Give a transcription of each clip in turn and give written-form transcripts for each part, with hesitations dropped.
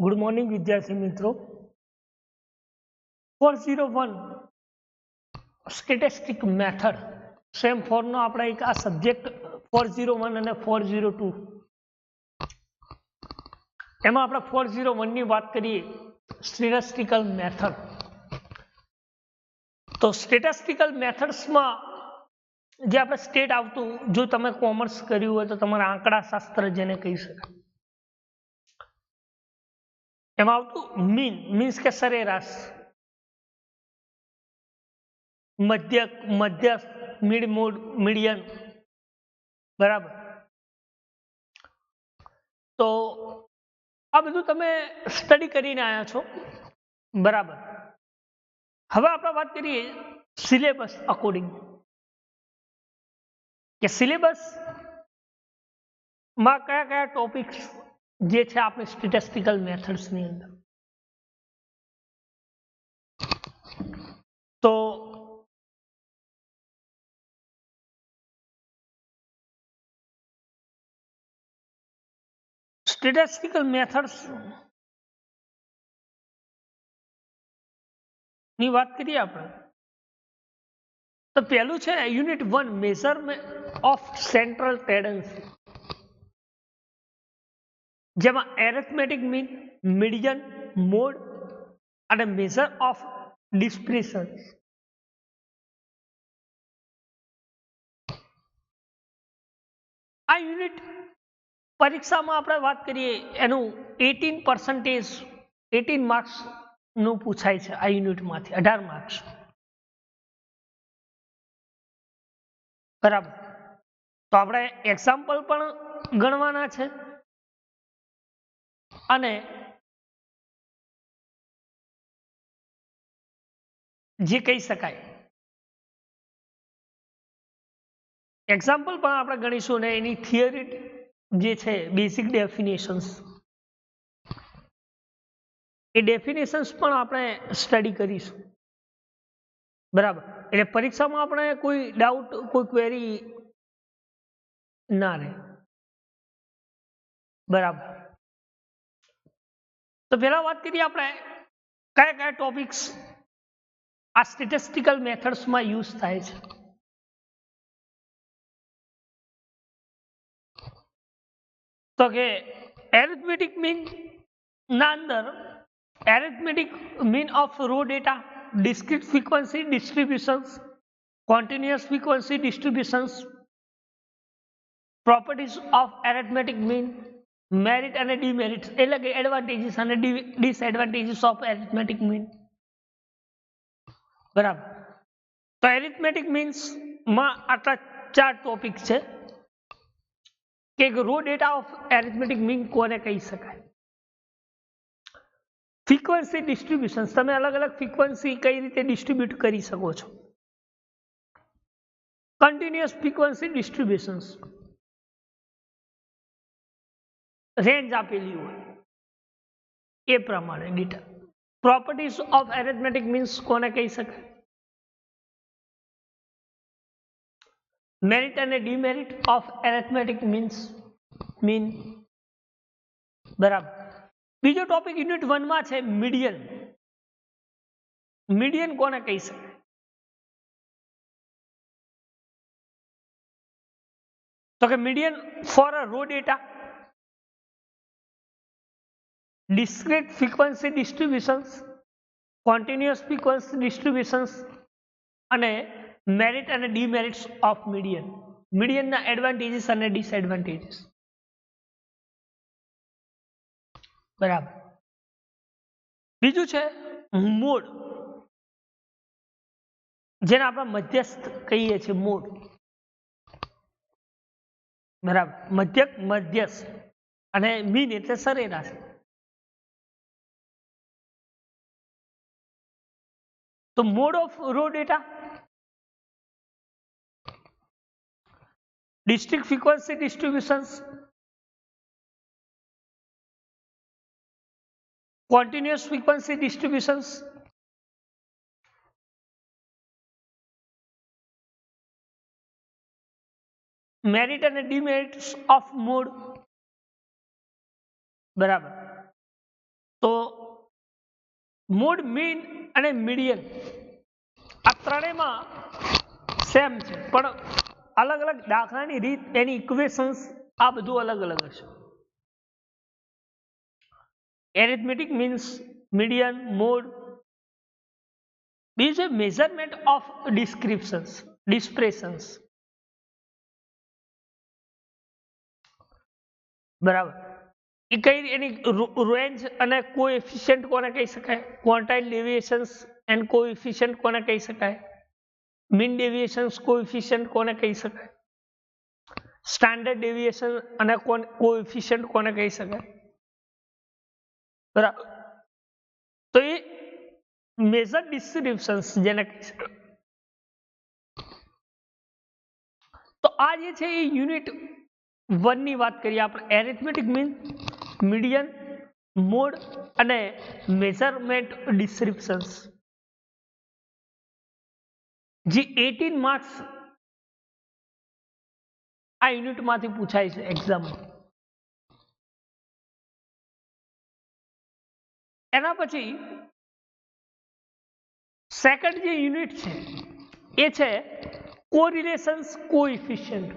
Good morning વિદ્યાર્થી મિત્રો. 401 statistic method same 4 નો આપણે એક આ સબ્જેક્ટ 401 અને 402 એમાં આપણે 401 ની વાત કરીએ સ્ટેટિસ્ટિકલ મેથડ. તો સ્ટેટિસ્ટિકલ મેથડ્સમાં જે આપણે સ્ટેટ આવતું, જો તમે કોમર્સ કર્યું હોય તો તમારા આંકડા શાસ્ત્ર જેને કહી શકાય, એમાં આવતું મીન, મીન્સ કે સરેરાશ, મધ્યક, મધ્યસ્થ, મિડ મોડ, મીડિયન. બરાબર. તો આ બધું તમે સ્ટડી કરીને આવ્યા છો. બરાબર. હવે આપણે વાત કરીએ સિલેબસ અકોર્ડિંગ, કે સિલેબસ માં કયા કયા ટોપિક્સ જે છે આપણે સ્ટેટિસ્ટિકલ મેથડ્સ ની અંદર. તો સ્ટેટિસ્ટિકલ મેથડ્સ ની વાત કરીએ આપણે, તો પહેલું છે unit 1 measurement of central tendency, જેમાં એરિથમેટિક મીન, મીડિયન, મોડ અને મેઝર ઓફ ડિસ્પર્સન. આ યુનિટ પરીક્ષામાં આપણે વાત કરીએ એનું 18 માર્ક્સ નું પૂછાય છે. આ યુનિટમાંથી 18 માર્ક્સ. બરાબર. તો આપણે એક્ઝામ્પલ પણ ગણવાના છે અને જે કહી શકાય એક્ઝામ્પલ પણ આપણે ગણીશું ને એની થિયરી જે છે બેસિક ડેફિનેશન્સ, એ ડેફિનેશન્સ પણ આપણે સ્ટડી કરીશું. બરાબર. એટલે પરીક્ષામાં આપણે કોઈ ડાઉટ, કોઈ ક્વેરી ના રહે. બરાબર. તો પહેલા વાત કરીએ આપણે કયા કયા ટોપિક્સ આ સ્ટેટિસ્ટિકલ મેથડ્સમાં યુઝ થાય છે. તો કે એરિથમેટિક મીન ના અંદર arithmetic mean of raw data, discrete frequency distributions, continuous frequency distributions, properties of arithmetic mean, merit અને demerit, એટલે કે એડવાન્ટેજીસ અને ડિસએડવાન્ટેજીસ ઓફ એરિથમેટિક મીન. બરાબર. તો એરિથમેટિક મીન્સ માં આટલા 4 ટોપિક છે કે raw data of arithmetic mean કોને કહી શકાય. ફ્રીક્વન્સી ડિસ્ટ્રીબ્યુશન્સ, તમે અલગ અલગ ફ્રીક્વન્સી કઈ રીતે ડિસ્ટ્રીબ્યુટ કરી શકો છો. કન્ટિન્યુઅસ ફ્રીક્વન્સી ડિસ્ટ્રીબ્યુશન્સ, રેન્જ આપેલી હોય એ પ્રમાણે data. Properties of arithmetic means કોને કહી શકાય. મેરિટ અને demerit of arithmetic means mean. બરાબર. બીજો ટોપિક યુનિટ 1 માં છે મીડિયન. મીડિયન કોને કહી શકાય. તો કે median for a raw data, discrete frequency distributions, continuous frequency distributions અને મેરિટ અને ડિમેરિટ્સ ઓફ મીડિયન. મીડિયનના એડવાન્ટેજીસ અને ડિસએડવાન્ટેજીસ. બરાબર. બીજું છે મોડ, જેને આપણે મધ્યસ્થ કહીએ છીએ. મોડ. બરાબર. મધ્યક, મધ્યસ્થ અને મીન એટલે સરેરાશ. તો mode of raw data, discrete frequency distributions, continuous frequency distributions, merit અને ડિમેરિટ્સ ઓફ મોડ. બરાબર. તો મોડ, મીન અને મીડિયન આ ત્રણેયમાં સેમ છે, પણ અલગ અલગ દાખલાની રીત, એની ઇક્વેશન્સ આ બધું અલગ અલગ હશે. Arithmetic means, median, mode. બીજું છે મેઝરમેન્ટ ઓફ ડિસ્પ્રેશન્સ. બરાબર. એ કઈ એની રેન્જ અને કોએફિશિયન્ટ કોને કહી શકાય? ક્વોન્ટાઇલ ડેવિએશન્સ એન્ડ કોએફિશિયન્ટ કોને કહી શકાય? મીન ડેવિએશન્સ કોએફિશિયન્ટ કોને કહી શકાય? સ્ટાન્ડર્ડ ડેવિએશન અને કોએફિશિયન્ટ કોને કહી શકાય? બરાબર. તો એ મેજર ડિસ્ટ્રીબ્યુશન્સ જેને કહી શકાય. તો આ જે છે એ યુનિટ 1 ની વાત કરીએ આપણે. એરિથમેટિક મીન, મીડિયન, મોડ અને મેઝરમેન્ટ ડિસ્ક્રિપ્શન્સ, જે 18 માર્ક્સ આ યુનિટમાંથી પૂછાય છે એક્ઝામમાં. એના પછી સેકન્ડ જે યુનિટ છે એ છે કોરિલેશન્સ કોએફિશિયન્ટ.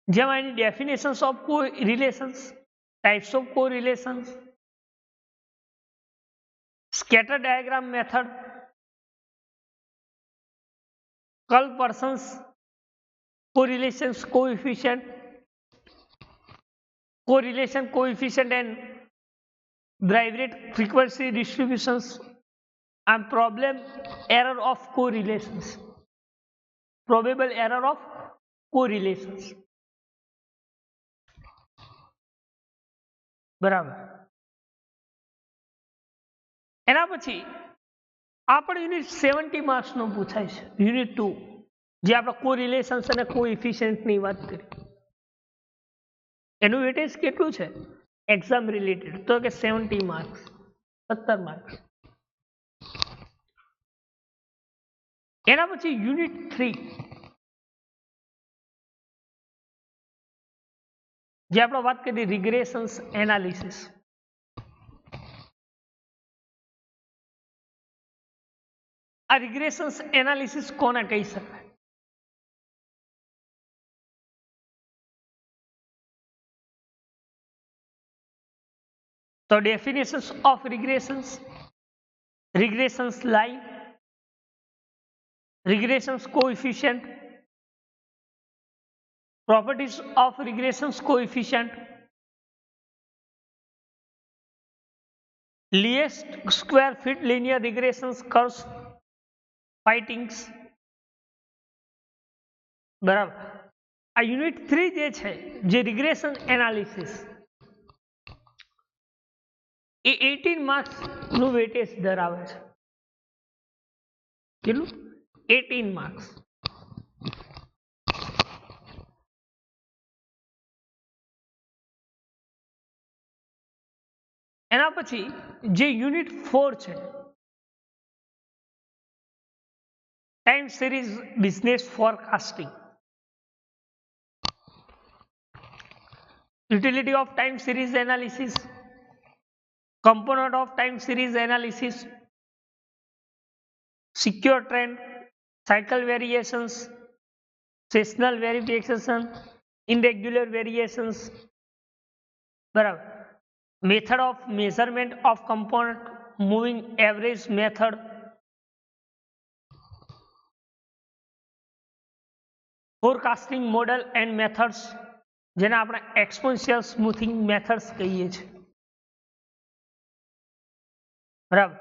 જેમાં એની definitions of correlations, types of correlations, scatter diagram method, Culperson's correlations coefficient, correlation coefficient and drive rate frequency distributions, and problem error of correlations, probable error of correlations. બરાબર. એના પછી આપણે unit 70 માર્ક્સનો પૂછાય છે, unit 2, જે આપણે કોરિલેશન્સ અને કોએફિશિયન્ટની વાત કરી. એનું વેટેજ કેટલું છે એક્ઝામ રિલેટેડ? તો કે 70 માર્ક્સ, 70 માર્ક્સ. એના પછી યુનિટ 3, જે આપણે વાત કરી રિગ્રેશન્સ એનાલિસિસ. આ રિગ્રેશન્સ એનાલિસિસ કોને કહી શકાય? તો definitions of regressions, regressions line, regressions coefficient, properties of regressions coefficient, least square fit linear regressions curves findings. બરાબર. આ યુનિટ 3 જે છે, જે રિગ્રેશન એનાલિસિસ, એ 18 માર્ક્સ નું વેટેજ ધરાવે છે. કેટલું? 18 માર્ક્સ. એના પછી જે યુનિટ 4 છે, time series business forecasting. Utility of time series analysis, component of time series analysis, secure trend, cycle variations, seasonal variation, irregular variations. બરાબર. Method of measurement of component, moving average method, forecasting model and methods, જેને આપણે exponential smoothing methods કહીએ છીએ. બરાબર.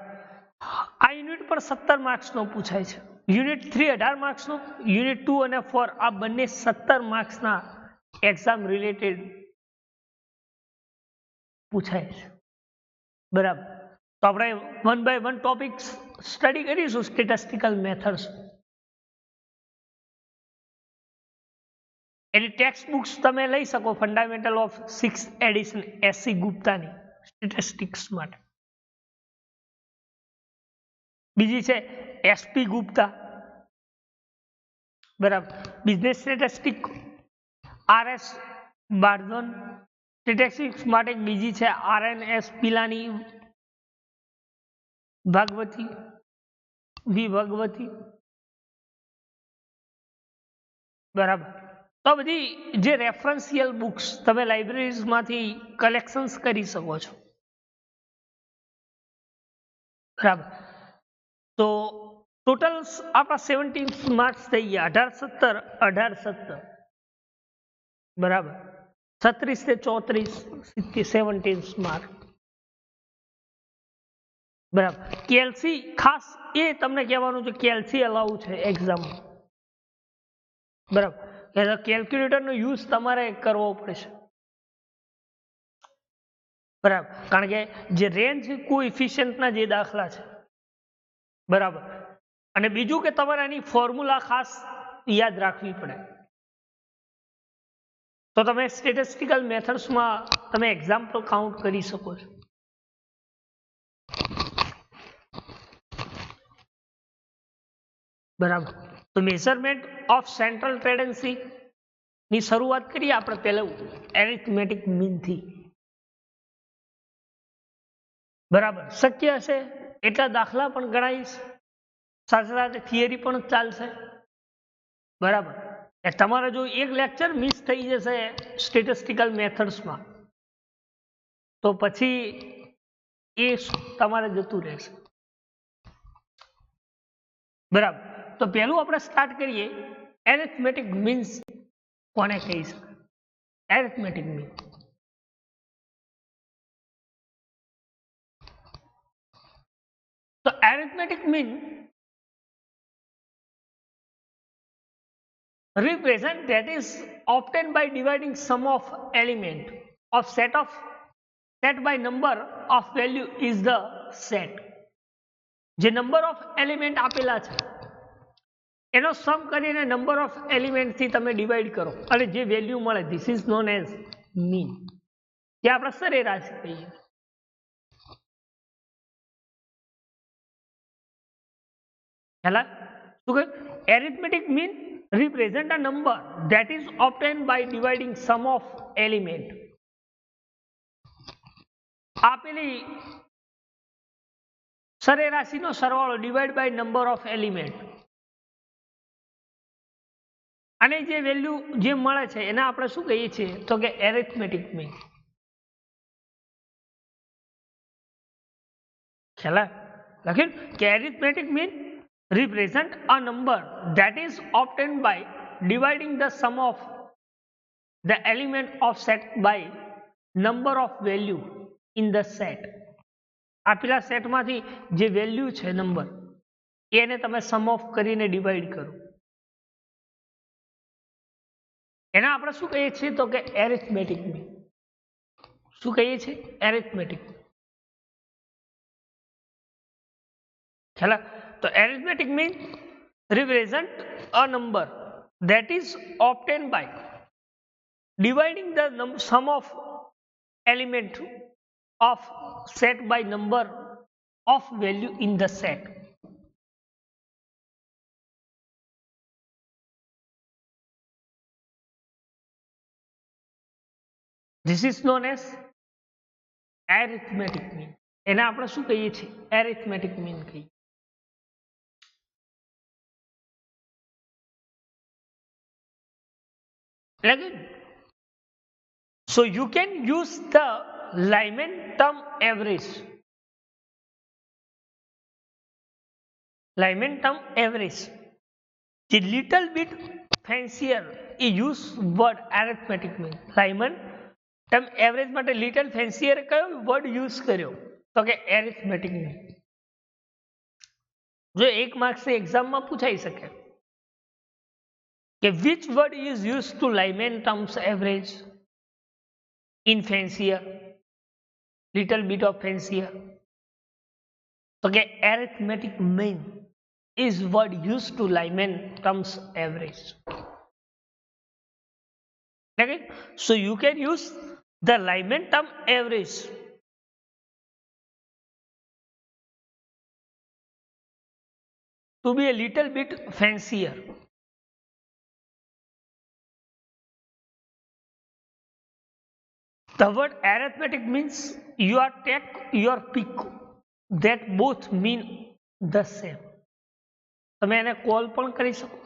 આ unit પર 17 માર્ક્સનો પૂછાય છે. યુનિટ 3 18 માર્ક્સનો, યુનિટ 2 અને 4 આ બંને 17 માર્ક્સના એક્ઝામ રિલેટેડ પૂછાય છે. બરાબર. તો આપણે 1 by 1 ટોપિક્સ સ્ટડી કરીશું સ્ટેટિસ્ટિકલ મેથડ્સ. એની ટેક્સ્ટ બુક્સ તમે લઈ શકો, fundamental of 6th edition SC ગુપ્તાની સ્ટેટિસ્ટિક્સ માટે. બીજી છે SP ગુપ્તા, બરાબર, બિઝનેસ સ્ટેટિસ્ટિક RS બાર્ઝોન. સ્ટેટિસ્ટિક્સ માટે એક બીજી છે RNS પિલાની ભાગવતી, વી ભગવતી. બરાબર. તો બધી જે રેફરન્શિયલ બુક્સ તમે લાઇબ્રેરીઝમાંથી કલેક્શન્સ કરી શકો છો. બરાબર. તો ટોટલ આપણા 17 માર્ક્સ થઈ ગયા. 18 17 18 17. બરાબર. 36 ને 34 17 માર્ક. બરાબર. કેલ્સી ખાસ એ તમને કહેવાનું છે, કેલ્સી અલાઉ છે એક્ઝામ. બરાબર. કેલ્ક્યુલેટરનો યુઝ તમારે કરવો પડશે. બરાબર. કારણ કે જે રેન્જ કોએફિશિયન્ટના જે દાખલા છે. બરાબર. અને બીજું કે તમારે આની ફોર્મ્યુલા ખાસ યાદ રાખવી પડે. તો તમે સ્ટેટિસ્ટિકલ મેથડ્સમાં તમે એક્ઝામ્પલ કાઉન્ટ કરી શકો છો. બરાબર. તો મેઝરમેન્ટ ઓફ સેન્ટ્રલ ટેન્ડન્સી ની શરૂઆત કરીએ આપણે પહેલા એરિથમેટિક મીન થી. બરાબર. શક્ય હશે એટલા દાખલા પણ ગણાવીશ, સાથે સાથે થિયરી પણ ચાલશે. બરાબર. તમારે જો એક લેક્ચર મિસ થઈ જશે સ્ટેટિસ્ટિકલ મેથડ્સમાં તો પછી એ તમારે જતું રહેશે. બરાબર. તો પહેલું આપણે સ્ટાર્ટ કરીએ, એરિથમેટિક મીન્સ કોને કહી શકાય? Arithmetic mean. તો arithmetic mean represent that is obtained by dividing sum of element of set by number of value is the set. જે નંબર ઓફ એલિમેન્ટ આપેલા છે એનો સમ કરીને નંબર ઓફ એલિમેન્ટ થી તમે ડિવાઈડ કરો અને જે વેલ્યુ મળે this is known as mean. જે આપણે સરેરાશ કહીએ. હેલા શું કહ્યું? Arithmetic mean represent a number that is obtained by dividing sum of element. આપેલી સરેરાશીનો સરવાળો divide by number of element અને જે વેલ્યુ જે મળે છે એને આપણે શું કહીએ છીએ? તો કે એરિથમેટિક મીન. ખ્યાલ લખ્યું કે arithmetic mean represent a number that is obtained by dividing the sum of the element of set by number of value in the set. આપેલા સેટમાંથી જે વેલ્યુ છે નંબર એને તમે સમ ઓફ કરીને ડિવાઈડ કરો એને આપણે શું કહીએ છીએ? તો કે એરિથમેટિક મીન. શું કહીએ છીએ? એરિથમેટિક. ખ્યાલ? તો arithmetic mean represent a number that is obtained by dividing the sum of element of set by number of value in the set. This is known as arithmetic mean. એને આપણે શું કહીએ છીએ? arithmetic mean કહીએ. So you can use the Lyman term average. Lyman term average. The little bit fancier he use word arithmetic mean. Lyman term average માટે little fancier કયો word use કર્યો? તો કે arithmetic mean. જો 1 marks એક્ઝામમાં પૂછાઈ શકે કે which word is used to Lyman terms average in fancier, little bit of fancier? તો કે arithmetic mean is word used to Lyman terms average. Okay? So you can use the Lyman term average to be a little bit fancier. The word arithmetic means you are take your pick that both mean the same. તમે એને call પણ કરી શકો,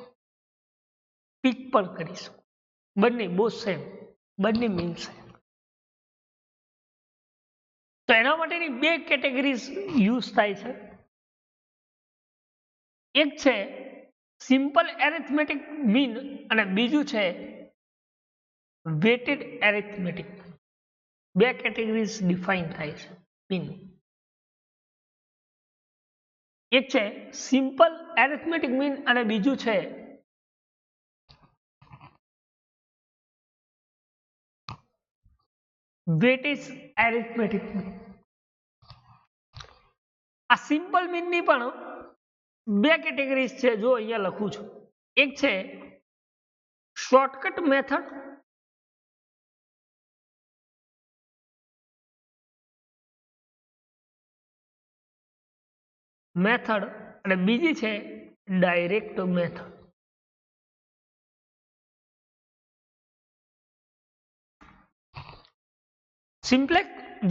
pick પણ કરી શકો, બંને both same, બંને મીન સેમ. તો એના માટેની બે કેટેગરીઝ યુઝ થાય છે. એક છે સિમ્પલ એરિથમેટિક મીન અને બીજું છે વેટેડ એરિથમેટિક. બે કેટેગરીઝ ડિફાઇન થાય છે મીન. એક છે સિમ્પલ એરિથમેટિક મીન અને બીજું છે વેટેજ એરિથમેટિક મીન. આ સિમ્પલ મીન ની પણ બે કેટેગરીઝ છે, જો અહીંયા લખું છું. એક છે શોર્ટકટ મેથડ અને બીજી છે ડાયરેક્ટ મેથડ.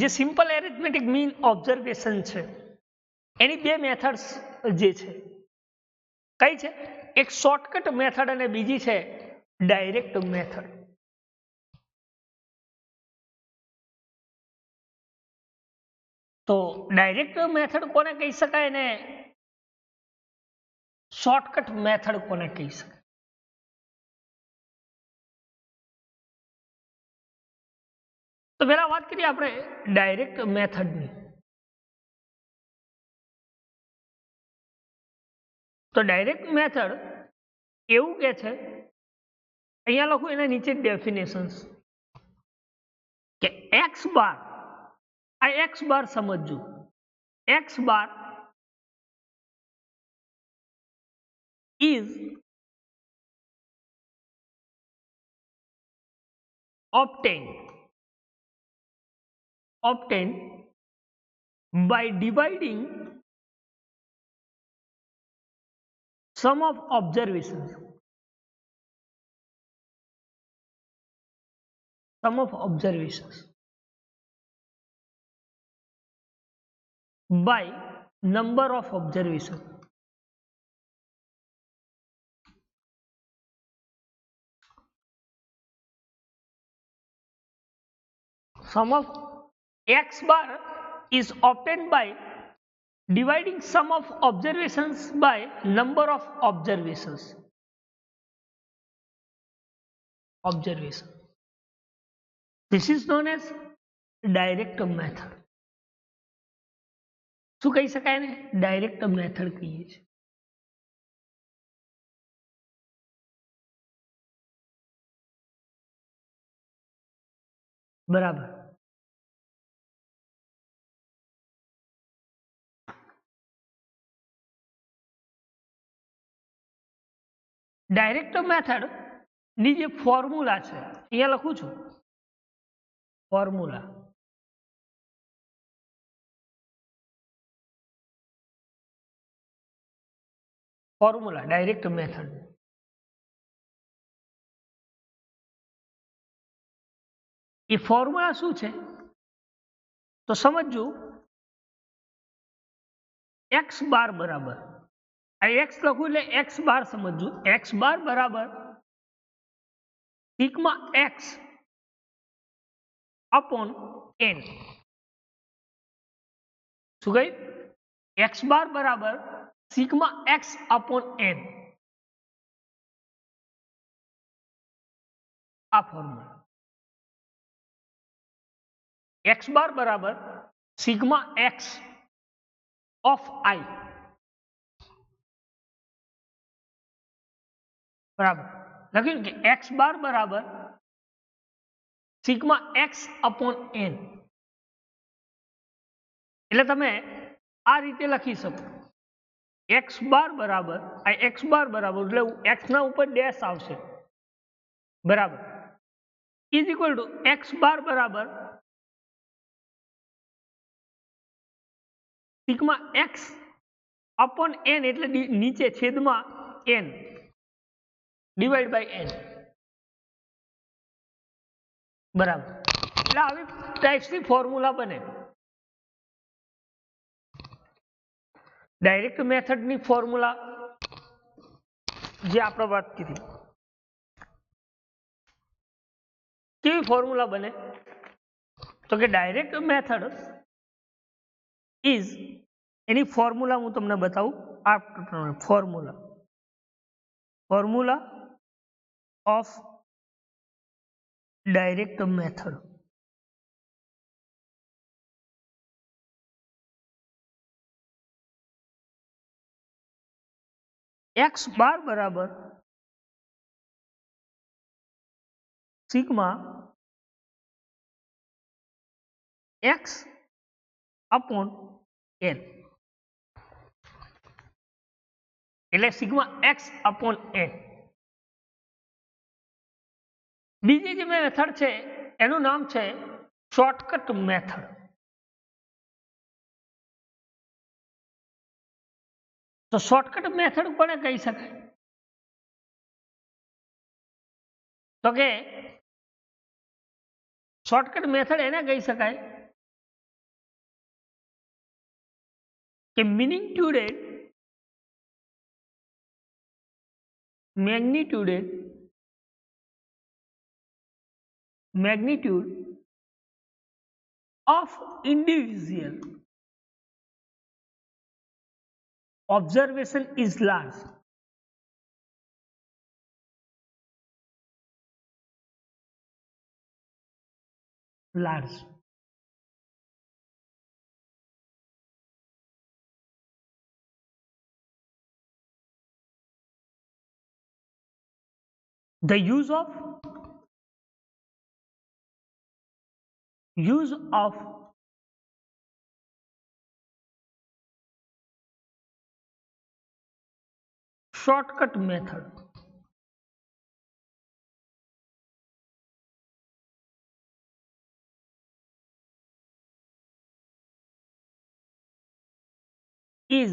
જે સિમ્પલ એરિથમેટિક મીન ઓબ્ઝર્વેશન છે એની બે મેથડ્સ જે છે કઈ છે? એક શોર્ટકટ મેથડ અને બીજી છે ડાયરેક્ટ મેથડ. તો ડાયરેક્ટ મેથડ કોને કહી શકાય ને શોર્ટકટ મેથડ કોને કહી શકાય? તો પહેલા વાત કરીએ આપણે ડાયરેક્ટ મેથડની. તો ડાયરેક્ટ મેથડ એવું કે છે, અહીંયા લખું એના નીચે ડેફિનેશન્સ, કે એક્સ બાર, આ એક્સ બાર સમજજો, x bar is obtained by dividing sum of observations by number of observations. Sum of x bar is obtained by dividing sum of observations by number of observations. This is known as direct method. શું કહી શકાય ને? Direct method કહીએ છીએ. બરાબર. Direct method ની જે formula છે અહીંયા લખું છું, ફોર્મ્યુલા ડાયરેક્ટ મેથડ. એ ફોર્મ્યુલા શું છે તો સમજજો. એક્સ બાર બરાબર, આ એક્સ લખું એટલે એક્સ બાર સમજજો, એક્સ બાર બરાબર સિગ્મા એક્સ અપોન એન. શું કહ્યું? એક્સ બાર બરાબર સિગ્મા એક્સ અપોન એન. આ ફોર્મ્યુલા એક્સ બાર બરાબર સિગ્મા એક્સ ઓફ આઈ બરાબર લખ્યું કે એક્સ બાર બરાબર સિગ્મા એક્સ અપોન એન. એટલે તમે આ રીતે લખી શકો, એક્સ બાર બરાબર આ એક્સ બાર બરાબર એટલે એક્સ ના ઉપર ડેશ આવશે બરાબર is equal to x bar બરાબર સિગ્મા એક્સ અપોન એન એટલે નીચે છેદમાં એન ડિવાઈડ બાય એન બરાબર. એટલે આવી ટાઈપ્સની ફોર્મ્યુલા બને. ડાયરેક્ટ મેથડની ફોર્મ્યુલા જે આપણે વાત કરી, કેવી ફોર્મ્યુલા બને? તો કે direct method is, any formula હું તમને બતાવું. આ formula of direct method. x bar બરાબર સિગ્મા x અપોન n, એટલે સિગ્મા x અપોન n. બીજી જે મેથડ છે એનું નામ છે શોર્ટકટ મેથડ. તો શોર્ટકટ મેથડ કોને કહી શકાય? તો કે શોર્ટકટ મેથડ એને કહી શકાય કે magnitude of individual observation is large. The use of shortcut method is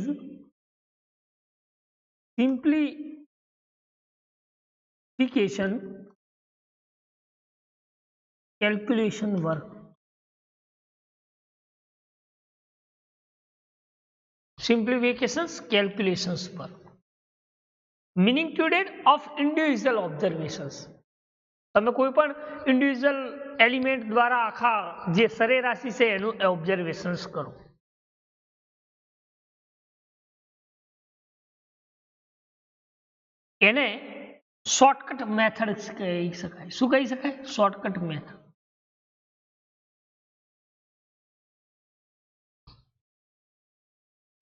simplification calculation work. Magnitude of individual observations. તમે કોઈ પણ ઇન્ડિવિજ્યુઅલ એલિમેન્ટ દ્વારા આખા જે સરેરાશી છે એનું ઓબ્ઝર્વેશન્સ કરો. એને શોર્ટકટ મેથડ કહી શકાય. શું કહી શકાય? Shortcut method.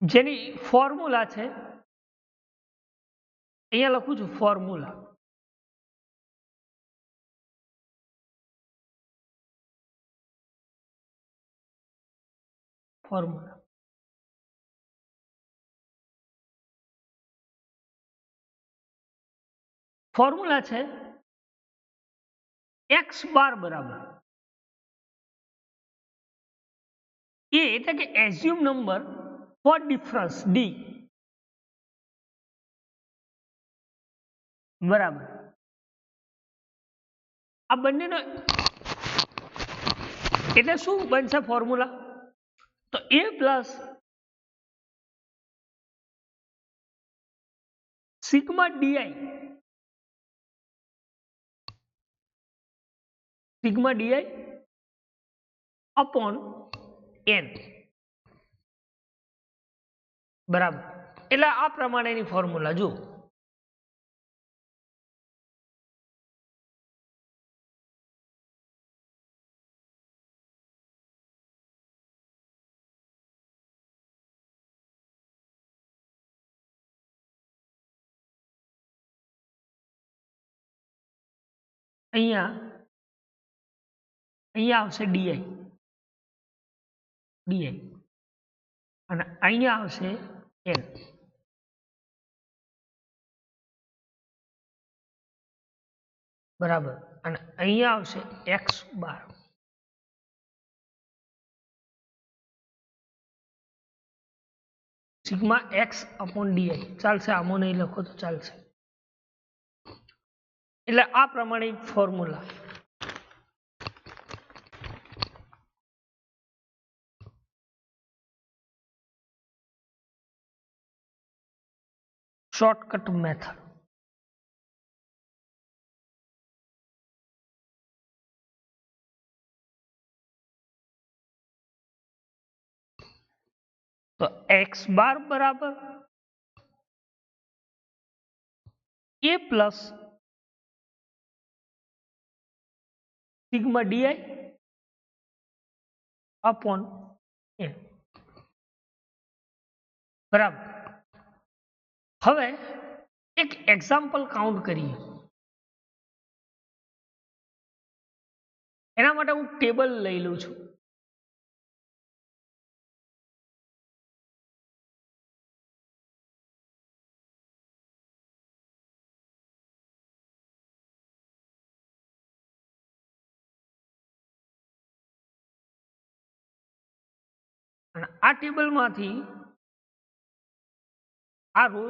જેની ફોર્મ્યુલા છે અહીંયા લખું છું, ફોર્મ્યુલા. ફોર્મ્યુલા છે x બાર બરાબર એ, એટલે કે assume number for difference d બરાબર આ બંનેનો, એટલે શું બનશે ફોર્મ્યુલા? તો a plus sigma D upon n બરાબર. એટલે આ પ્રમાણેની ફોર્મ્યુલા જો અહીંયા આવશે ડી અને અહીંયા આવશે n બરાબર, અને અહીંયા આવશે x બાર. સિગ્મા x અપોન ડી ચાલશે, આમાં નહીં લખો તો ચાલશે. એટલે આ પ્રમાણે ફોર્મ્યુલા. Shortcut method. તો x બાર બરાબર a plus sigma D upon a बराबर. હવે એક એક્ઝામ્પલ કાઉન્ટ કરીએ. એના માટે હું ટેબલ લઈ લઉં છું. અને આ ટેબલમાંથી આ રો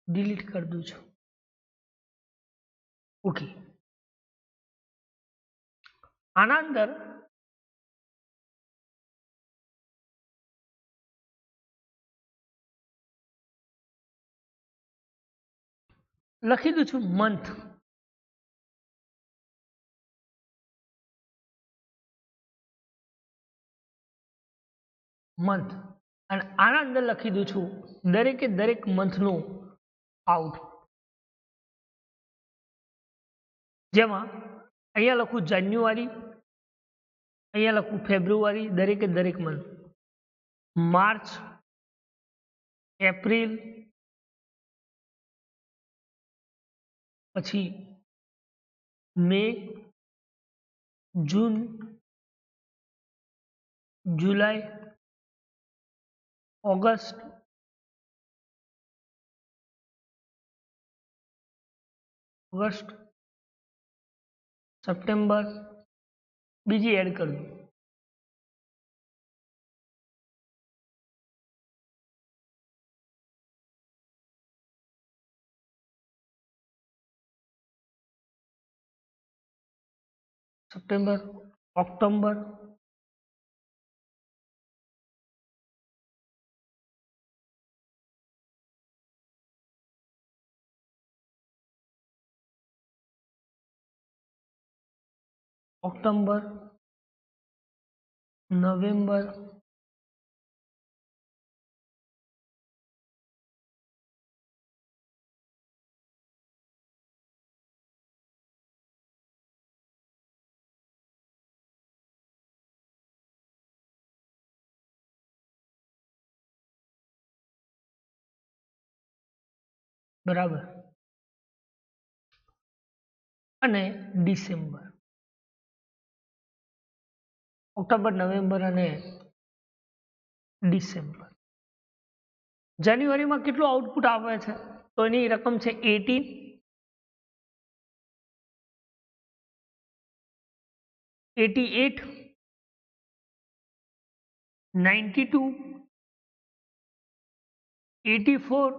ડિલીટ કરી દઉં છું. ઓકે. આના અંદર લખી દઉં છું મંથ. મંથ અને આના અંદર લખી દઉં છું દરેકે દરેક મંથનું આઉટ. જેમાં અહીંયા લખું જાન્યુઆરી, અહીંયા લખું ફેબ્રુઆરી, દરેકે દરેક મંથ. માર્ચ, એપ્રિલ, પછી મે, જૂન, જુલાઈ, ઓગસ્ટ, સપ્ટેમ્બર, બીજી એડ કરી દો. સપ્ટેમ્બર, ઓક્ટોબર, ઓક્ટોબર, નવેમ્બર, બરાબર, અને ડિસેમ્બર. ઓક્ટોબર, નવેમ્બર અને ડિસેમ્બર. જાન્યુઆરીમાં કેટલું આઉટપુટ આવે છે? તો એની રકમ છે 18, 88, 92, 84,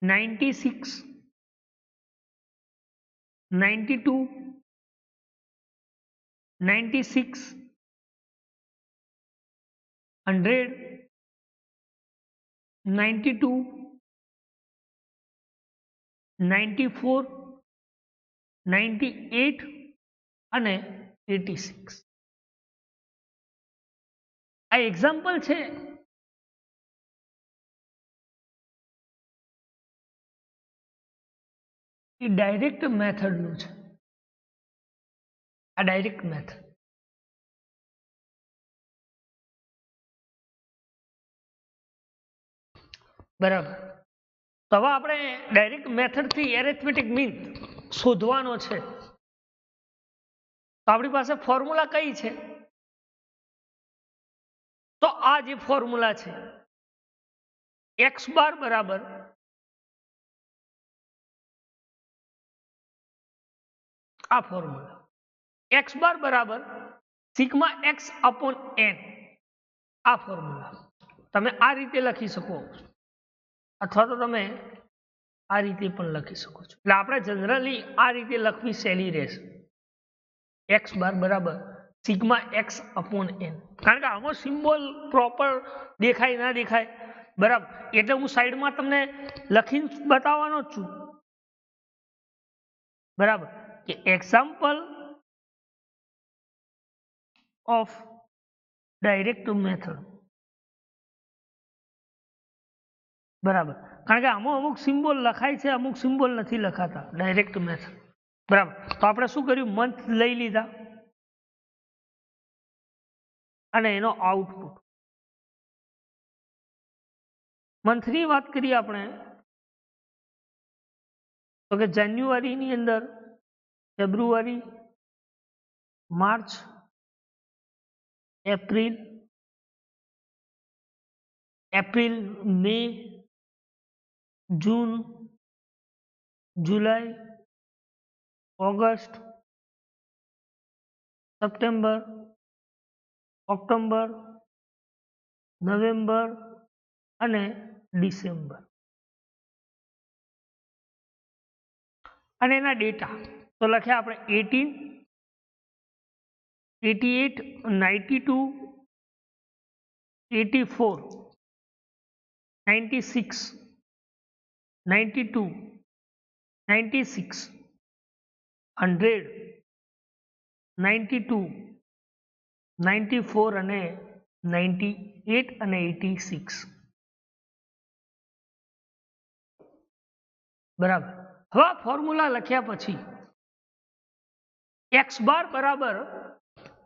96, 92, 96, 100, 92, 94, 98 અને 86. આ એક્ઝામ્પલ છે. એ ડાયરેક્ટ મેથડનું છે. આ ડાયરેક્ટ મેથડ. બરાબર. તો હવે આપણે ડાયરેક્ટ મેથડથી એરિથમેટિક મીન શોધવાનો છે. તો આપણી પાસે ફોર્મ્યુલા કઈ છે? તો આ જે ફોર્મ્યુલા છે x બાર બરાબર આ ફોર્મ્યુલા x બાર બરાબર સિગ્મા x અપોન n, આ ફોર્મ્યુલા તમે આ રીતે લખી શકો અથવા તો તમે આ રીતે પણ લખી શકો છો. એટલે આપણે જનરલી આ રીતે લખવી સહેલી રહેશે, x બાર બરાબર સિગ્મા x અપોન n, કારણ કે આમાં સિમ્બોલ પ્રોપર દેખાય ના દેખાય બરાબર, એટલે હું સાઈડમાં તમને લખીને બતાવવાનો જ છું બરાબર, કે એક્ઝામ્પલ ઓફ ડાયરેક્ટ મેથડ બરાબર, કારણ કે આમાં અમુક સિમ્બોલ લખાય છે, અમુક સિમ્બોલ નથી લખાતા ડાયરેક્ટ મેથડ બરાબર. તો આપણે શું કર્યું, મંથ લઈ લીધા અને એનો આઉટપુટ. મંથની વાત કરીએ આપણે તો કે જાન્યુઆરીની અંદર ફેબ્રુઆરી, માર્ચ, એપ્રિલ, મે, જૂન, જુલાઈ, ઓગસ્ટ, સપ્ટેમ્બર, ઓક્ટોબર, નવેમ્બર અને ડિસેમ્બર. અને એના ડેટા તો લખ્યા આપણે 18, 88, 92, 84, 96, 92, 96, 100, 92, 94 અને 98 અને 86 બરાબર. હવે આ ફોર્મ્યુલા લખ્યા પછી x બાર બરાબર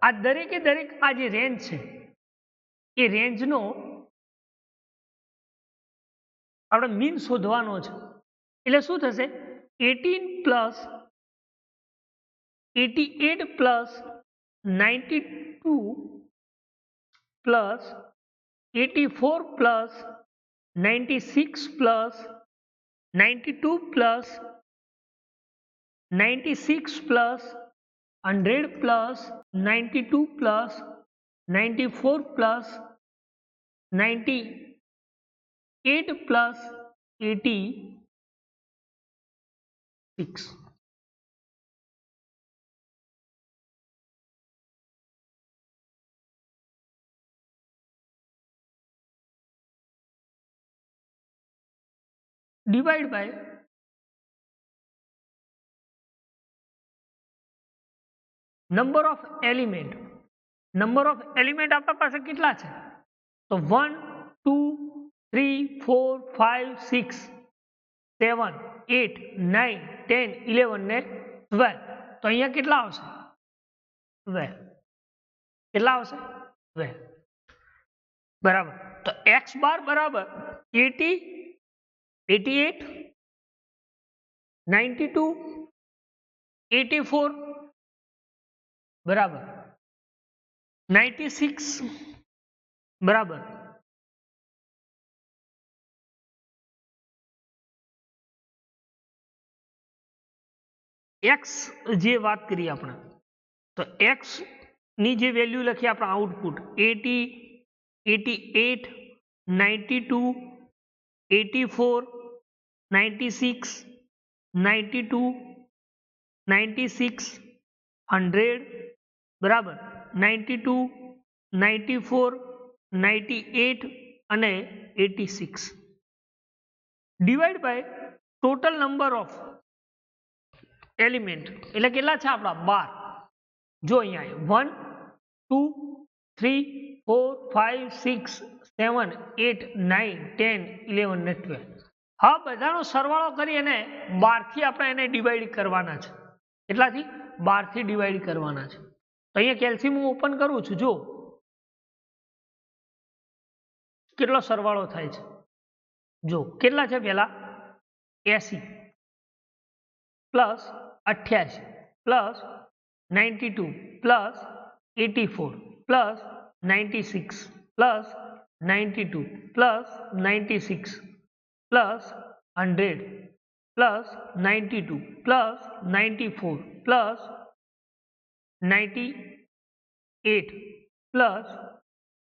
આ દરેકે દરેક આ જે રેન્જ છે એ રેન્જનો આપણે મીન શોધવાનો છે. એટલે શું થશે, 18 plus 88 plus 92 plus 84 plus 96 plus 92 plus 96 plus 100 plus 92 plus 94 plus 98 plus 86 divide by number of element. Number of element આપણા પાસે કેટલા છે, તો 1, 2, 3, 4, 5, 6, 7, 8, 9, 10, 11 ને 12. તો અહીંયા કેટલા આવશે, 12. કેટલા આવશે, 12 બરાબર. તો x બાર બરાબર 80, 88, 92, 84 બરાબર 96 બરાબર x જે વાત કરીએ આપણે તો x ની જે વેલ્યુ લખી આપણે આઉટપુટ 80, 88, 92, 84, 96, 92, 96, 100 બરાબર 92, 94, 98 અને 86 divide by total number of element એટલે કેટલા છે આપણા 12. જો અહીંયા 1, 2, 3, 4, 5, 6, 7, 8, 9, 10, 11 ને 12. હા બધાનો સરવાળો કરી અને 12 થી આપણે એને ડિવાઈડ કરવાના છે. કેટલાથી, 12 થી ડિવાઈડ કરવાના છે. તો અહીંયા કેલ્શિયમ હું ઓપન કરું છું, જો કેટલો સરવાળો થાય છે, જો કેટલા છે, પેલા 80 plus 88 plus 92 plus 84 plus 96 plus 92 plus 96 plus 100 plus 92 plus 94 plus 98 plus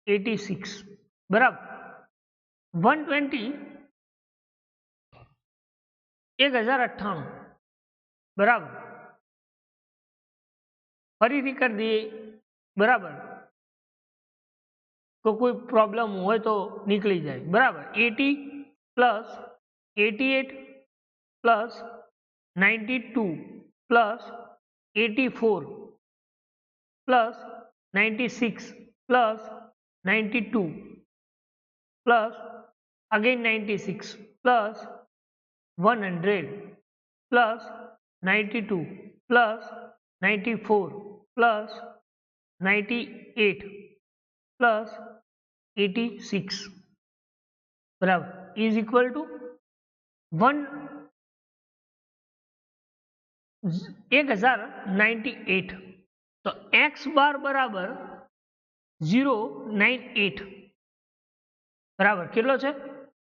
86 બરાબર 120 1098 બરાબર ફરીથી કરી દઈએ બરાબર તો કોઈ પ્રોબ્લેમ હોય તો નીકળી જાય બરાબર 80 plus 88 plus 92 plus 84 plus 96 plus 92 plus again 96 plus 100 plus 92 plus 94 plus 98 plus 86 બરાબર ઇઝ ઇક્વલ ટુ 1098 તો x બાર બરાબર 098 બરાબર કેટલો છે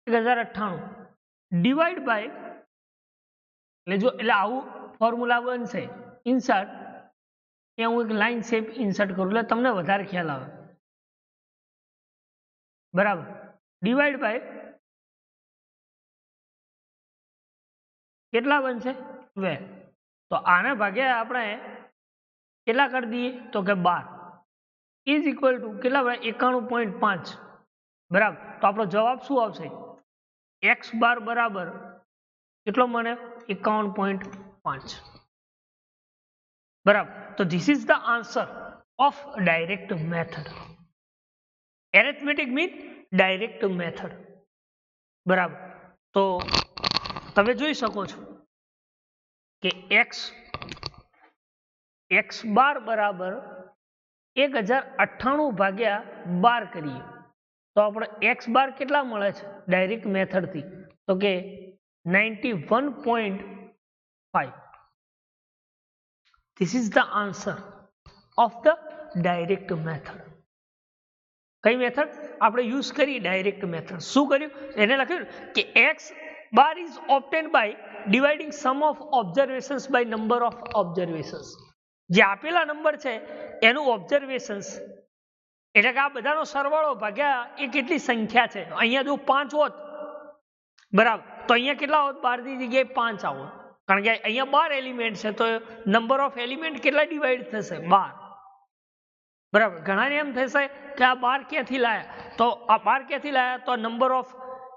1098 ડિવાઈડ બાય એટલે આવું ફોર્મ્યુલા બનશે ઇન્સર્ટ ત્યાં હું એક લાઈન શેપ ઇન્સર્ટ કરું એટલે તમને વધારે ખ્યાલ આવે બરાબર ડિવાઈડ બાય કેટલા બનશે 12 તો આને ભાગ્યા આપણે કેટલા કરી દઈએ તો કે 12 ઇઝ ઇક્વલ ટુ કેટલા ભાઈ 91.5 બરાબર તો આપણો જવાબ શું આવશે x બાર બરાબર કેટલો મને 51.5 બરાબર તો this is the answer of direct method arithmetic mean direct method બરાબર તો તમે જોઈ શકો છો કે x બાર બરાબર 1098 ભાગ્યા 12 કરીએ તો આપણે x બાર કેટલા મળે છે ડાયરેક્ટ મેથડ થી તો કે 91.5 This is the answer of the direct method. કઈ મેથડ આપણે યુઝ કરી ડાયરેક્ટ મેથડ શું કર્યું એને લખ્યું કે x bar is obtained by dividing sum of observations by number of observations જે આપેલા નંબર છે એનું ઓબ્ઝર્વેશન્સ એટલે કે આ બધાનો સરવાળો ભાગ્યા એ કેટલી સંખ્યા છે અહીંયા જો 5 હોત બરાબર તો અહીંયા કેટલા હોત 12 ની જગ્યાએ 5 આવત કારણ કે અહીંયા 12 એલિમેન્ટ છે તો નંબર ઓફ એલિમેન્ટ કેટલા ડિવાઈડ થશે 12 બરાબર ઘણાને એમ થશે કે આ 12 ક્યાંથી લાયા તો આ 12 ક્યાંથી લાયા તો નંબર ઓફ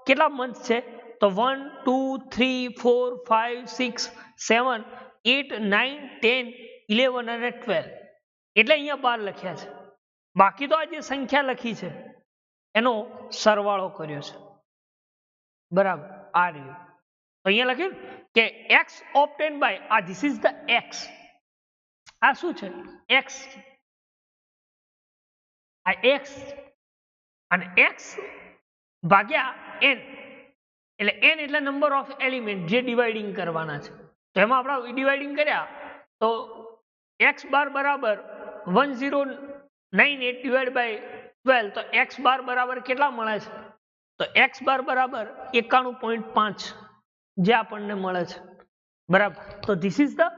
કેટલા મંથ છે તો 1 2 3 4 5 6 7 8 9 10 11 અને 12 એટલે અહીંયા 12 લખ્યા છે બાકી તો આ જે સંખ્યા લખી છે એનો સરવાળો કર્યો છે બરાબર આ રહ્યું અહીંયા લખ્યું કે x obtained by આ this is the x આ શું છે x આ x અને x ભાગ્યા n એટલે n એટલે નંબર ઓફ એલિમેન્ટ જે ડિવાઇડિંગ કરવાના છે તો એમાં આપણે ડિવાઇડિંગ કર્યા તો x બાર બરાબર 1098 ડિવાઇડ બાય 12 તો x બાર બરાબર કેટલા મળે છે તો x બાર બરાબર 91.5 જે આપણને મળે છે બરાબર તો this is the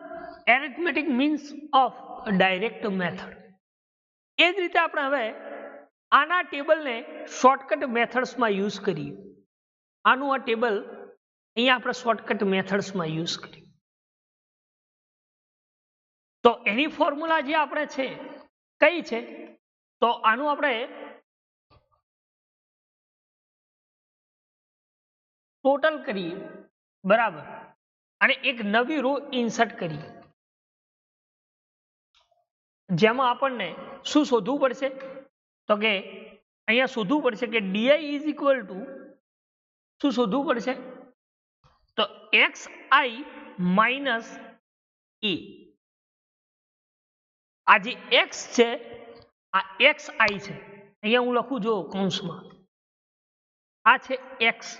arithmetic means of direct method એ જ રીતે આપણે હવે આના ટેબલને શોર્ટકટ મેથડ્સમાં યુઝ કરીએ આનું આ ટેબલ અહીંયા આપણે શોર્ટકટ મેથડ્સમાં યુઝ કરીએ તો એની ફોર્મ્યુલા જે આપણે છે કઈ છે તો આનું આપણે ટોટલ કરીએ બરાબર અને એક નવી રો ઇન્સર્ટ કરીએ જેમાં આપણને શું શોધવું પડશે તો કે અહીંયા શોધવું પડશે કે di ઇઝ ઇક્વલ ટુ શું શોધવું પડશે તો xi માઇનસ e આ જે x છે આ xi છે અહીંયા હું લખું જો કૌંસમાં આ છે x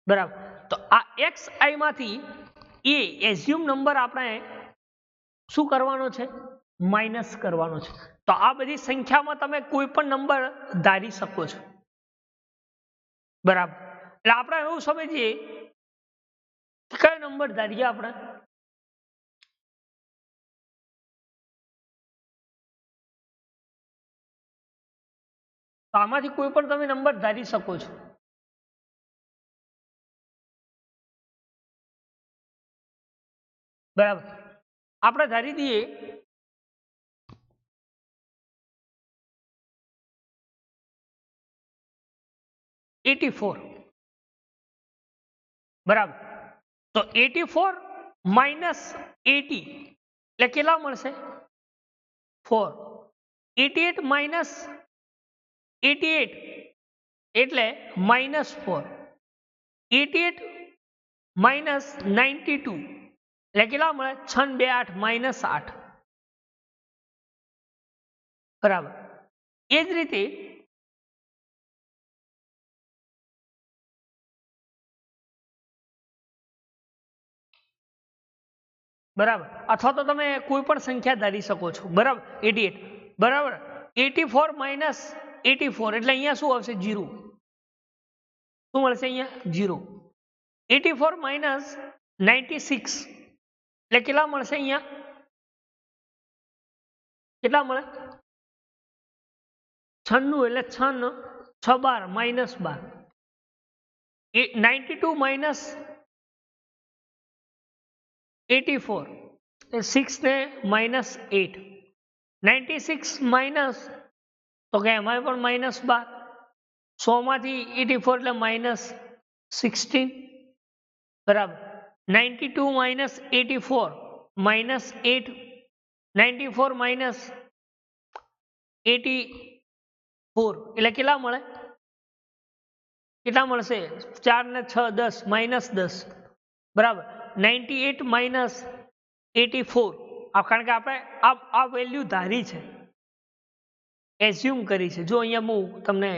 બરાબર તો આ xi માંથી એ એઝ્યુમ નંબર આપણે શું કરવાનો છે માઇનસ કરવાનો છે તો આ બધી સંખ્યામાં તમે કોઈ પણ નંબર ધારી શકો છો બરાબર એટલે આપણે એવું સમજીએ કયો નંબર ધારીએ આપણે તો આમાંથી કોઈ પણ તમે નંબર ધારી શકો છો. બરાબર, આપણે ધારી દઈએ 84. બરાબર, તો 84 માઇનસ 80 એટલે કેટલા મળશે? 4. 88 માઇનસ 88 એટલે -4. 88 માઇનસ 92 એટલે કેટલા મળે? 6 2 8 -8. બરાબર, એ જ રીતે બરાબર, અથવા તો તમે કોઈ પણ સંખ્યા ધારી શકો છો. બરાબર, 88. બરાબર, 84 માઇનસ 84 એટલે અહીંયા શું આવશે? 0. શું મળશે અહીંયા? 0. 84 માઇનસ 96 એટલે કેટલા મળશે અહીંયા? કેટલા મળે? 96 એટલે 6 6 12 માઇનસ 12. 92 માઇનસ 84 એટલે 6 ને -8. 96 માઇનસ તો કે એમાં પણ -12. 100 માંથી 84 એટલે -16. બરાબર, 92 માઇનસ 84 -8. 94 માઇનસ 84 એટલે કેટલા મળે? કેટલા મળશે? 4 ને 6 10 -10. બરાબર, 98 માઇનસ 84 કારણ કે આપણે આ વેલ્યુ ધારી છે, એઝ્યુમ કરી છે. જો અહીંયા હું તમને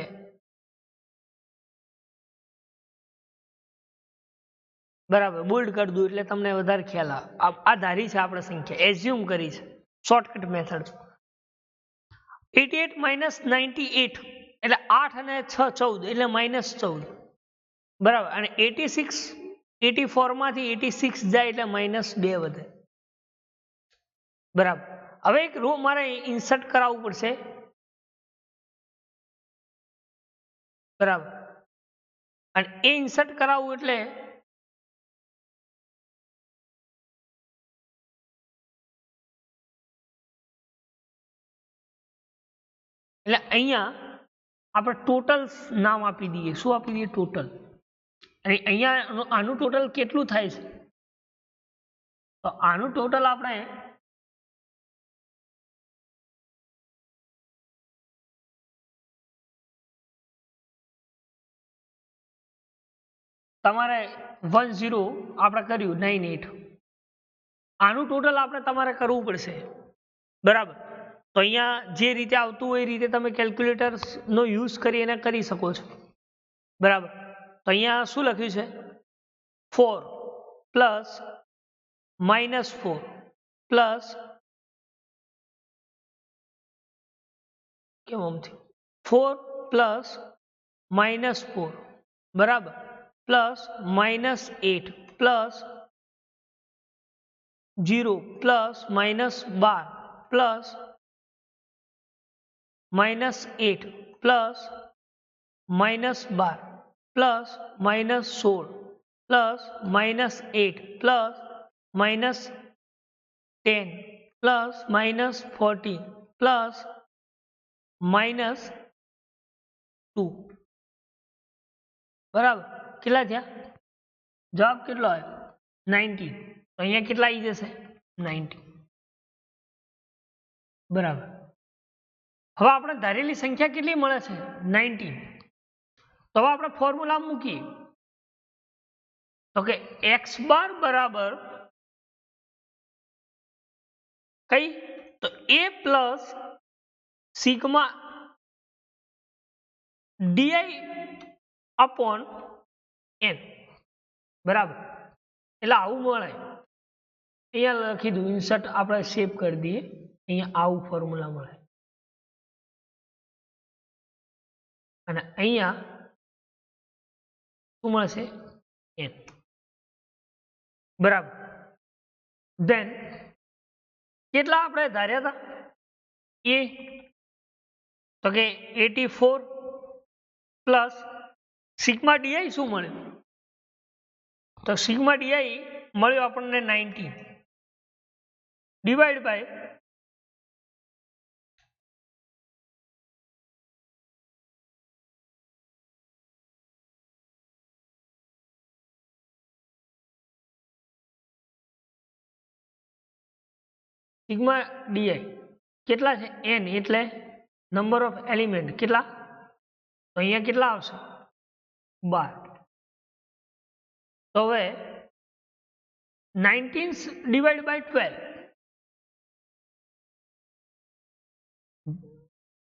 બરાબર બોલ્ડ કરી દઉં એટલે તમને વધારે ખ્યાલ આવે. આ ધારી છે આપણે સંખ્યા, એઝ્યુમ કરી છે, શોર્ટકટ મેથડ. 88 માઇનસ 98 એટલે 8 અને 6 14 એટલે -14. બરાબર, અને 84 માંથી 86 જાય એટલે -2 વધે. બરાબર, હવે એક રો મારે ઇન્સર્ટ કરાવવું પડશે. બરાબર, અને એ ઇન્સર્ટ કરાવવું એટલે અહીંયા આપણે ટોટલ નામ આપી દઈએ. શું આપી દઈએ? ટોટલ. અને અહીંયા આનું ટોટલ કેટલું થાય છે? તો આનું ટોટલ આપણે તમારે 10 આપણે કર્યું 98. આનું ટોટલ આપણે તમારે કરવું પડશે. બરાબર, તો અહીંયા જે રીતે આવતું હોય એ રીતે તમે કેલ્ક્યુલેટરનો યુઝ કરી અને કરી શકો છો. બરાબર, તો અહીંયા શું લખ્યું છે? 4 પ્લસ -4 પ્લસ કેમ આમથી 4 પ્લસ -4 બરાબર plus -8 plus 0 plus -12 plus -8 plus -12 plus -16 plus -8 plus -10 plus -14 plus -2. બરાબર, કેટલા થયા? જવાબ કેટલો આવ્યો? 19. તો અહીંયા કેટલા આવી જશે? 19. બરાબર, હવે આપણે ધારેલી સંખ્યા કેટલી મળે છે? 19. તો હવે આપણે ફોર્મ્યુલા મૂકીએ તો કે x બાર બરાબર કઈ? તો a plus sigma D upon n. બરાબર, એટલે આવું મળે. અહીંયા લખી દઉં, ઇન્સર્ટ આપણે સેવ કરી દઈએ. અહીંયા આવું ફોર્મ્યુલા મળે અને અહીંયા શું મળશે? n. બરાબર, ધેન કેટલા આપણે ધાર્યા હતા? એ તો કે 84 પ્લસ સિગ્મા ડીઆઈ શું મળ્યું? તો સિગ્મા ડીઆઈ મળ્યો આપણને 19 ડિવાઈડ બાય સિગ્મા ડીઆઈ કેટલા છે? n એટલે નંબર ઓફ એલિમેન્ટ કેટલા? તો અહીંયા કેટલા આવશે? 12. તો હવે 19 ડિવાઈડ બાય 12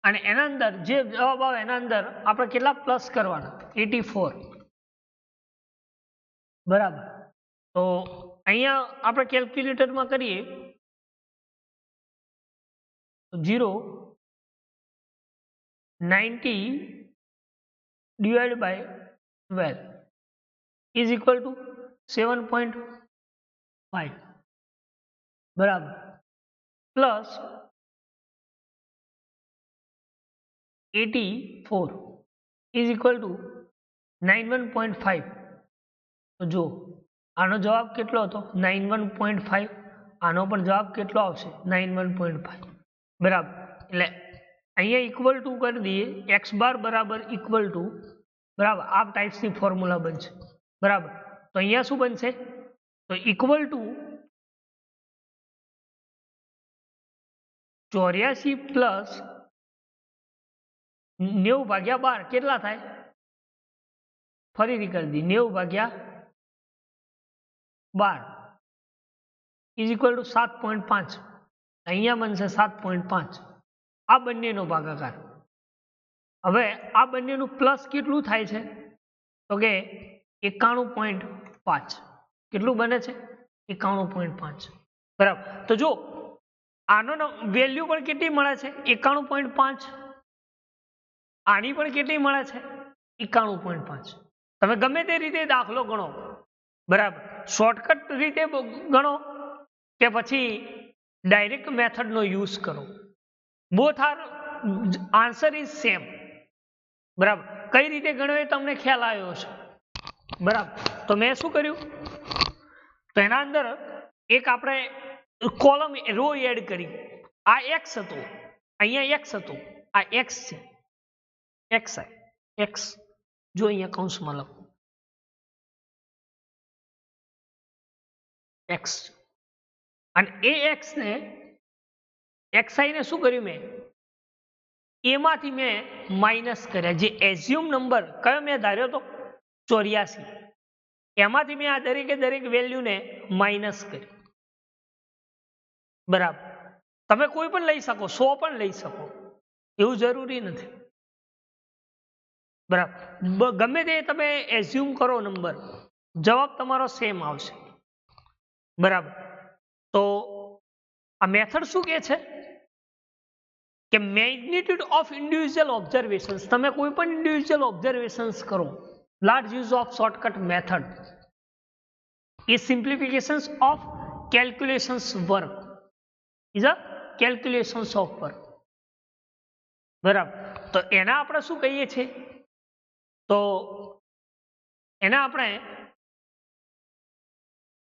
અને એના અંદર જે જવાબ આવે એના અંદર આપણે કેટલા પ્લસ કરવાના? 84. બરાબર. તો અહીંયા આપણે કેલ્ક્યુલેટરમાં કરીએ 0 90 divided by 12 is equal to 7.5 બરાબર પ્લસ 84 is equal to 91.5. તો જો આનો જવાબ કેટલો હતો? 91.5. આનો પણ જવાબ કેટલો આવશે? 91.5. બરાબર. એટલે અહીંયા ઇક્વલ ટુ કરી દઈએ x બાર બરાબર ઇક્વલ ટુ બરાબર આ ટાઈપ્સની ફોર્મ્યુલા બનશે. બરાબર. તો અહીંયા શું બનશે? તો ઇક્વલ ટુ 84 પ્લસ 90 ભાગ્યા 12 કેટલા થાય? ફરીથી કરી દઈએ 90 ભાગ્યા 12 ઇઝ ઇક્વલ ટુ 7.5. અહીંયા બનશે 7.5. આ બંનેનો ભાગાકાર. હવે આ બંનેનું પ્લસ કેટલું થાય છે? તો કે 91.5. કેટલું બને છે? 91.5. બરાબર. તો જો આનો વેલ્યુ પણ કેટલી મળે છે? 91.5. આની પણ કેટલી મળે છે? 91.5. તમે ગમે તે રીતે દાખલો ગણો, બરાબર, શોર્ટકટ રીતે ગણો કે પછી ડાયરેક્ટ મેથડનો યુઝ કરો, both are answer is same. બરાબર. કઈ રીતે ગણ્યો એ તમને ખ્યાલ આવ્યો છે. બરાબર. તો મેં શું કર્યું? તો એના અંદર એક આપણે કોલમ રો એડ કરી. આ એક્સ હતો, અહીંયા એક્સ હતો, આ એક્સ છે, એક્સ એક્સ જો અહીંયા કૌંસમાં લખો એક્સ. અને એ એક્સ ને એક્સઆઈ ને શું કર્યું? મેં એમાંથી મેં માઇનસ કર્યા. જે એઝ્યુમ નંબર કયો મેં ધાર્યો હતો? 84. એમાંથી મેં આ દરેકે દરેક વેલ્યુને માઇનસ કરી. બરાબર. તમે કોઈ પણ લઈ શકો, 100 પણ લઈ શકો, એવું જરૂરી નથી. બરાબર. ગમે તે તમે એઝ્યુમ કરો નંબર, જવાબ તમારો સેમ આવશે. બરાબર. તો આ મેથડ શું કહે છે કે મેગ્નિટ્યુડ ઓફ ઇન્ડિવિજ્યુઅલ ઓબ્ઝર્વેશન્સ, તમે કોઈ પણ ઇન્ડિવિજ્યુઅલ ઓબ્ઝર્વેશન્સ કરો, large use of shortcut method is simplifications of calculations work, is a calculations of work. બરાબર. તો એના આપણે શું કહીએ છીએ? તો એના આપણે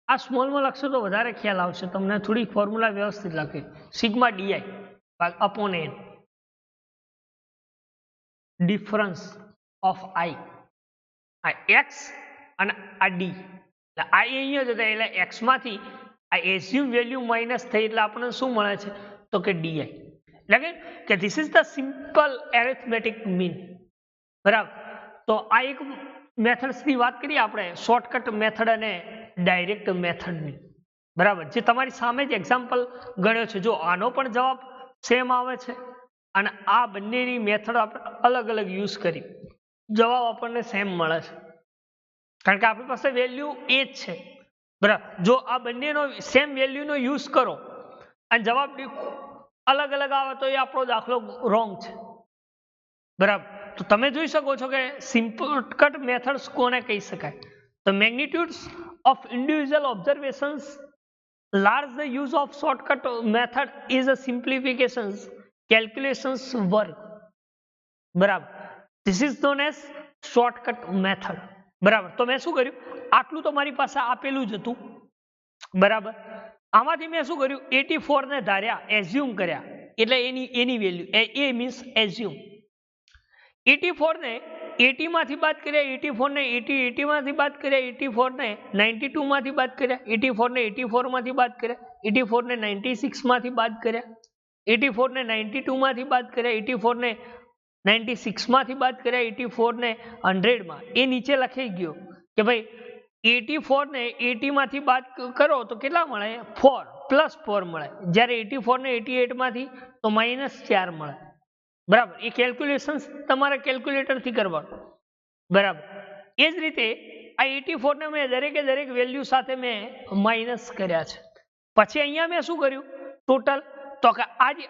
આ સ્મોલમાં લખશો તો વધારે ખ્યાલ આવશે તમને. થોડી ફોર્મ્યુલા વ્યવસ્થિત લખી. Sigma D I upon N, difference of I, આ એક્સ અને આ ડી. આ અહીંયા જ હતા એટલે એક્સ માંથી આ એઝ્યુમ વેલ્યુ માઇનસ થઈ એટલે આપણને શું મળે છે? તો કે ડીઆઈ. એટલે કે this is the simple arithmetic mean. બરાબર. તો આ એક મેથડ્સની વાત કરીએ આપણે, શોર્ટકટ મેથડ અને ડાયરેક્ટ મેથડની. બરાબર. જે તમારી સામે જ એક્ઝામ્પલ ગણ્યો છે. જો આનો પણ જવાબ સેમ આવે છે અને આ બંનેની મેથડ આપણે અલગ અલગ યુઝ કરી, જવાબ આપણને સેમ મળે છે, કારણ કે આપણી પાસે વેલ્યુ એ જ છે. બરાબર. જો આ બંનેનો સેમ વેલ્યુનો યુઝ કરો અને જવાબ અલગ અલગ આવે તો એ આપણો દાખલો રોંગ છે. બરાબર. તો તમે જોઈ શકો છો કે સિમ્પલ કટ મેથડ્સ કોને કહી શકાય? તો magnitudes of individual observations, large the use of shortcut method is a simplifications calculations work. બરાબર. This is known as shortcut method, બરાબર. તો મેં શું કર્યું, આટલું તો મારી પાસે આપેલું જ હતું, બરાબર. આમાંથી મેં શું કર્યું, 84 ને ધાર્યા, એઝ્યુમ કર્યા, એટલે એની વેલ્યુ એ મીન્સ એઝ્યુમ. 84 ને 80 માંથી બાદ કર્યા, 84 ને 80 માંથી બાદ કર્યા, 84 ને 92 માંથી બાદ કર્યા, 84 ને 84 માંથી બાદ કર્યા, 84 ને 96 માંથી બાદ કર્યા, 84 ને 92 માંથી બાદ કર્યા, 84 ને 96 માંથી બાદ કર્યા, 84 ને 100 માં. એ નીચે લખાઈ ગયો કે ભાઈ 84 ને 80 માંથી બાદ કરો તો કેટલા મળે, 4 પ્લસ 4 મળે. જ્યારે 84 ને 88 માંથી તો -4 મળે, બરાબર. એ કેલ્ક્યુલેશન તમારે કેલ્ક્યુલેટર થી કરવાનું, બરાબર. એ જ રીતે આ 84 ને મેં દરેક વેલ્યુ સાથે મેં માઇનસ કર્યા છે. પછી અહીંયા મેં શું કર્યું, ટોટલ, તો કે આ જે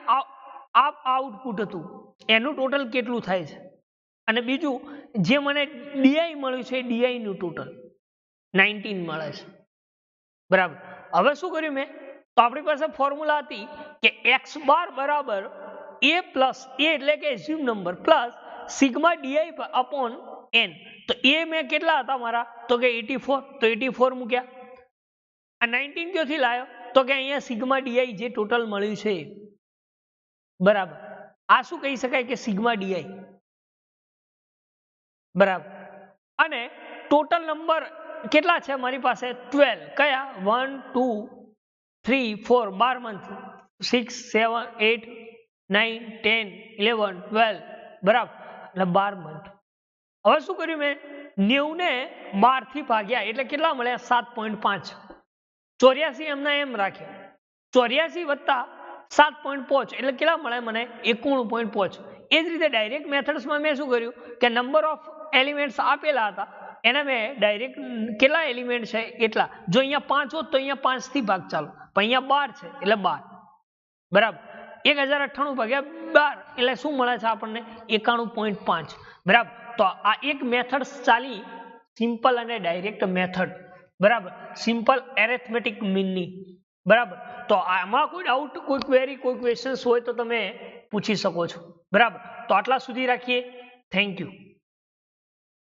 આઉટપુટ હતું એનું ટોટલ કેટલું થાય છે, અને બીજું જે મને ડીઆઈ મળ્યું છે ડીઆઈ નું ટોટલ 19 મળે છે, બરાબર. હવે શું કર્યું મેં, તો આપણી પાસે ફોર્મ્યુલા હતી કે x બાર બરાબર a પ્લસ a એટલે કે assume number plus sigma D I upon n. તો એ મેં કેટલા હતા મારા, તો કે 84, તો 84 મૂક્યા. આ 19 ક્યાંથી લાવ્યો, તો કે અહીંયા સિગ્મા ડીઆઈ જે ટોટલ મળ્યું છે, બરાબર. આ શું કહી શકાય કે સિગ્મા ડીઆઈ, બરાબર. અને ટોટલ નંબર કેટલા છે મારી પાસે, 12. કયા, 1 2 3 4 12 મંથ, 6 7 8 9 10 11 12, બરાબર. એટલે 12 મંથ. હવે શું કર્યું મેં, 90 ને 12 થી ભાગ્યા એટલે કેટલા મળ્યા, 7.5. 84 એમના એમ રાખ્યા, 84 વત્તા 7.5 એટલે કેટલા મળે મને, 91.5. એ જ રીતે ડાયરેક્ટ મેથડ્સમાં મેં શું કર્યું કે નંબર ઓફ એલિમેન્ટ્સ આપેલા હતા એના મેં ડાયરેક્ટ કેટલા એલિમેન્ટ છે એટલા. જો અહીંયા 5 હોત તો અહીંયા 5 થી ભાગ ચાલો, પણ અહીંયા 12 છે એટલે 12, બરાબર. 1098 ભાગ્યા 12 એટલે શું મળે છે આપણને, 91.5, બરાબર. તો આ એક મેથડ ચાલી, સિમ્પલ અને ડાયરેક્ટ મેથડ, બરાબર. સિમ્પલ એરેથમેટિક મીનની, બરાબર. તો આમાં કોઈ ડાઉટ, કોઈ ક્વેરી, કોઈ ક્વેશ્ચન્સ હોય તો તમે પૂછી શકો છો, બરાબર. તો આટલા સુધી રાખીએ. Thank you.